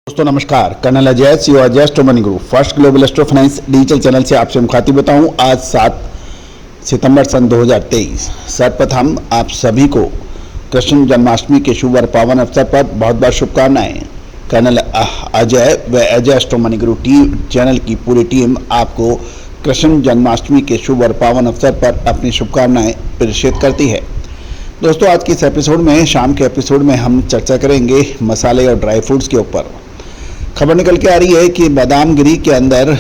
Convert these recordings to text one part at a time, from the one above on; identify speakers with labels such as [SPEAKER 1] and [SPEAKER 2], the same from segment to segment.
[SPEAKER 1] दोस्तों नमस्कार, colonel Ajay CO Ajay astro money group first global astro finance digital channel से आपसे मुखातिब होता हूं। आज 7 सितंबर सन 2023। सर्वप्रथम आप सभी को कृष्ण जन्माष्टमी के शुभ और पावन अवसर पर बहुत बहुत शुभकामनाएं। कर्नल अजय व Ajay astro money group channel की पूरी टीम आपको कृष्ण जन्माष्टमी के शुभ और पावन अवसर पर अपनी शुभकामनाएं प्रेषित करती है। दोस्तों आज के इस एपिसोड में, शाम के एपिसोड में हम चर्चा करेंगे मसाले और ड्राई फ्रूट्स के ऊपर। खबर निकल के आ रही है कि बादाम गिरी के अंदर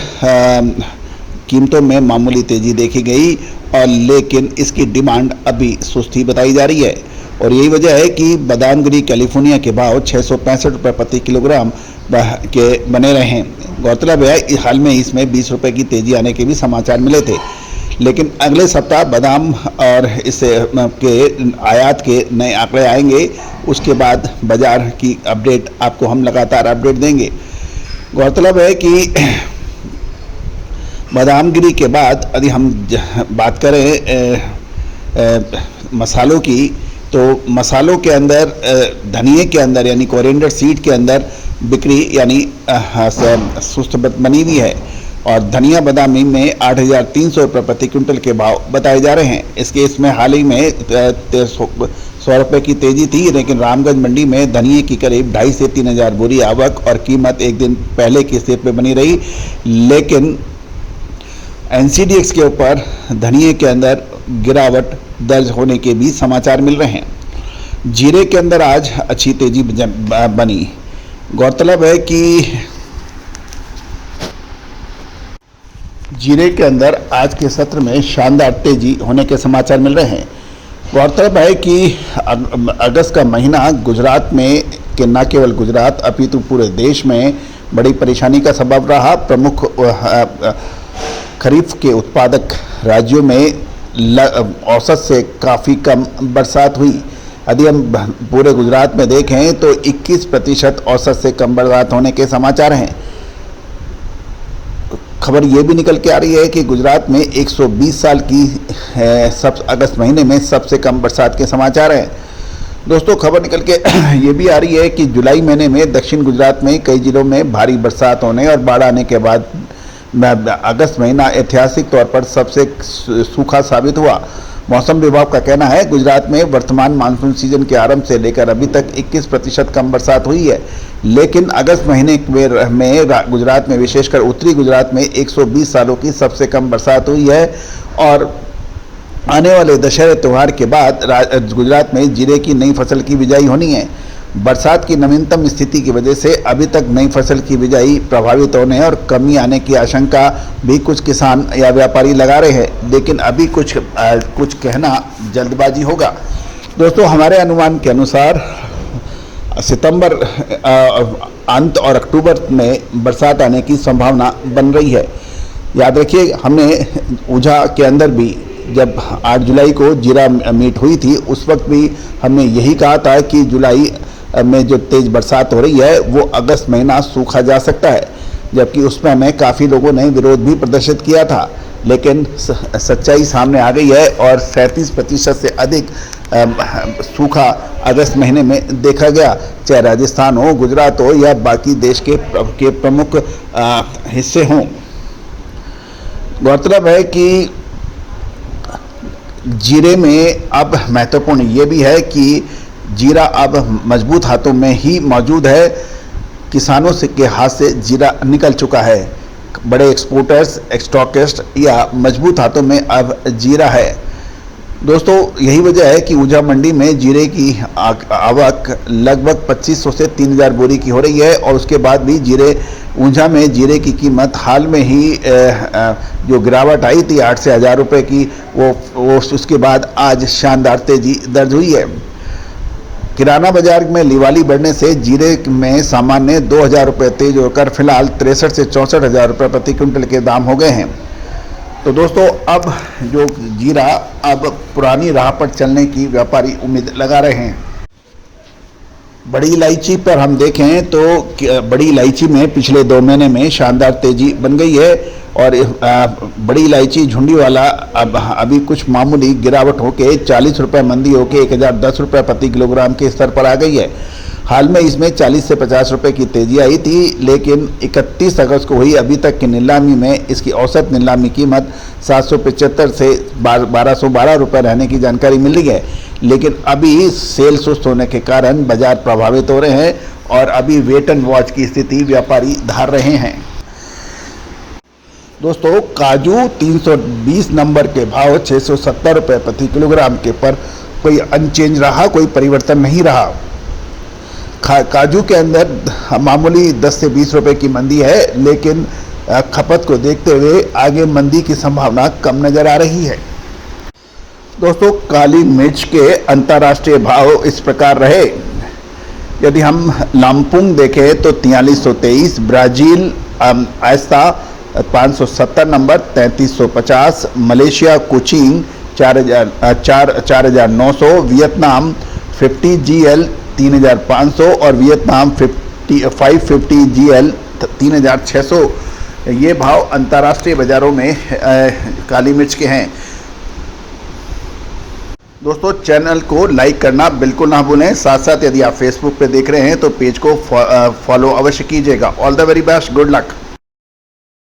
[SPEAKER 1] कीमतों में मामूली तेजी देखी गई, और लेकिन इसकी डिमांड अभी सुस्ती बताई जा रही है। और यही वजह है कि बादाम गिरी कैलिफोर्निया के भाव 665 रुपये प्रति किलोग्राम के बने रहे हैं। गौरतलब है हाल में इसमें 20 रुपये की तेजी आने के भी समाचार मिले थे, लेकिन अगले सप्ताह बादाम और इससे के आयात के नए आंकड़े आएंगे। उसके बाद बाजार की अपडेट आपको हम लगातार अपडेट देंगे। गौरतलब है कि बादाम गिरी के बाद यदि हम बात करें मसालों की, तो मसालों के अंदर धनिए के अंदर यानी कोरिएंडर सीड के अंदर बिक्री यानी सुस्त बनी हुई है, और धनिया बादामी में 8,300 रुपये प्रति क्विंटल के भाव बताए जा रहे हैं। इसमें हाल ही में 100 रुपये की तेजी थी, लेकिन रामगंज मंडी में धनिये की करीब 2,500 से 3,000 बोरी आवक और कीमत एक दिन पहले की स्थिति पे बनी रही। लेकिन एनसीडीएक्स के ऊपर धनिये के अंदर गिरावट दर्ज होने के भी समाचार मिल रहे हैं। जीरे के अंदर आज अच्छी तेजी बनी। गौरतलब है कि जीरे के अंदर आज के सत्र में शानदार तेजी होने के समाचार मिल रहे हैं। गौरतलब है कि अगस्त का महीना गुजरात में कि न केवल गुजरात अपितु पूरे देश में बड़ी परेशानी का सबब रहा। प्रमुख खरीफ के उत्पादक राज्यों में औसत से काफ़ी कम बरसात हुई। यदि हम पूरे गुजरात में देखें तो 21% औसत से कम बरसात होने के समाचार हैं। खबर ये भी निकल के आ रही है कि गुजरात में 120 साल की अगस्त महीने में सबसे कम बरसात के समाचार हैं। दोस्तों खबर निकल के ये भी आ रही है कि जुलाई महीने में दक्षिण गुजरात में कई जिलों में भारी बरसात होने और बाढ़ आने के बाद अगस्त महीना ऐतिहासिक तौर पर सबसे सूखा साबित हुआ। मौसम विभाग का कहना है गुजरात में वर्तमान मानसून सीजन के आरंभ से लेकर अभी तक 21% कम बरसात हुई है, लेकिन अगस्त महीने में गुजरात में विशेषकर उत्तरी गुजरात में 120 सालों की सबसे कम बरसात हुई है। और आने वाले दशहरे त्यौहार के बाद गुजरात में जीरे की नई फसल की बिजाई होनी है। बरसात की नवीनतम स्थिति की वजह से अभी तक नई फसल की बिजाई प्रभावित होने और कमी आने की आशंका भी कुछ किसान या व्यापारी लगा रहे हैं, लेकिन अभी कुछ कहना जल्दबाजी होगा। दोस्तों हमारे अनुमान के अनुसार सितंबर अंत और अक्टूबर में बरसात आने की संभावना बन रही है। याद रखिए हमने ऊझा के अंदर भी जब 8 जुलाई को जीरा मीट हुई थी, उस वक्त भी हमने यही कहा था कि जुलाई में जो तेज बरसात हो रही है वो अगस्त महीना सूखा जा सकता है, जबकि उसमें हमें काफ़ी लोगों ने विरोध भी प्रदर्शित किया था। लेकिन सच्चाई सामने आ गई है और 37% से अधिक सूखा अगस्त महीने में देखा गया, चाहे राजस्थान हो, गुजरात हो या बाकी देश के प्रमुख हिस्से हों। गौरतलब है कि जीरे में अब महत्वपूर्ण ये भी है कि जीरा अब मजबूत हाथों में ही मौजूद है। किसानों के हाथ से जीरा निकल चुका है। बड़े एक्सपोर्टर्स, स्टॉकिस्ट या मजबूत हाथों में अब जीरा है। दोस्तों यही वजह है कि ऊझा मंडी में जीरे की आवक लगभग 2,500 से 3,000 बोरी की हो रही है, और उसके बाद भी ऊझा में जीरे की कीमत हाल में ही जो गिरावट आई थी 8 से 1,000 रुपये की, वो उसके बाद आज शानदार तेजी दर्ज हुई है। किराना बाजार में लिवाली बढ़ने से जीरे में सामान्य 2,000 रुपये तेज होकर फिलहाल 63 से 64,000 रुपये प्रति क्विंटल के दाम हो गए हैं। तो दोस्तों अब जो जीरा अब पुरानी राह पर चलने की व्यापारी उम्मीद लगा रहे हैं। बड़ी इलायची पर हम देखें तो बड़ी इलायची में पिछले 2 महीने में शानदार तेजी बन गई है, और बड़ी इलायची झुंडी वाला अभी कुछ मामूली गिरावट होकर 40 रुपये मंदी होकर 1,010 रुपये प्रति किलोग्राम के स्तर पर आ गई है। हाल में इसमें 40 से 50 रुपए की तेजी आई थी, लेकिन 31 अगस्त को हुई अभी तक की नीलामी में इसकी औसत नीलामी कीमत 775 से 1212 रुपये रहने की जानकारी मिल रही है। लेकिन अभी सेल सुस्त होने के कारण बाजार प्रभावित हो रहे हैं और अभी वेट एंड वॉच की स्थिति व्यापारी धार रहे हैं। दोस्तों, काजू 320 नंबर के भाव 670 रुपये प्रति किलोग्राम के पर कोई अनचेंज रहा, कोई परिवर्तन नहीं रहा। काजू के अंदर मामूली 10 से 20 रुपए की मंदी है, लेकिन खपत को देखते हुए आगे मंदी की संभावना कम नजर आ रही है। दोस्तों, काली मिर्च के अंतर्राष्ट्रीय भाव इस प्रकार रहे। यदि हम लामपुंग देखें तो 4323, ब्राजील आयस्ता 570 number 3350, Malaysia Kuching 4900, Vietnam 50 GL 3500 और वियतनाम 550 GL 3600। ये भाव अंतर्राष्ट्रीय बाजारों में काली मिर्च के हैं। दोस्तों, चैनल को लाइक करना बिल्कुल ना भूलें। साथ साथ यदि आप फेसबुक पे देख रहे हैं तो पेज को फॉलो अवश्य कीजिएगा। All the very best, good luck.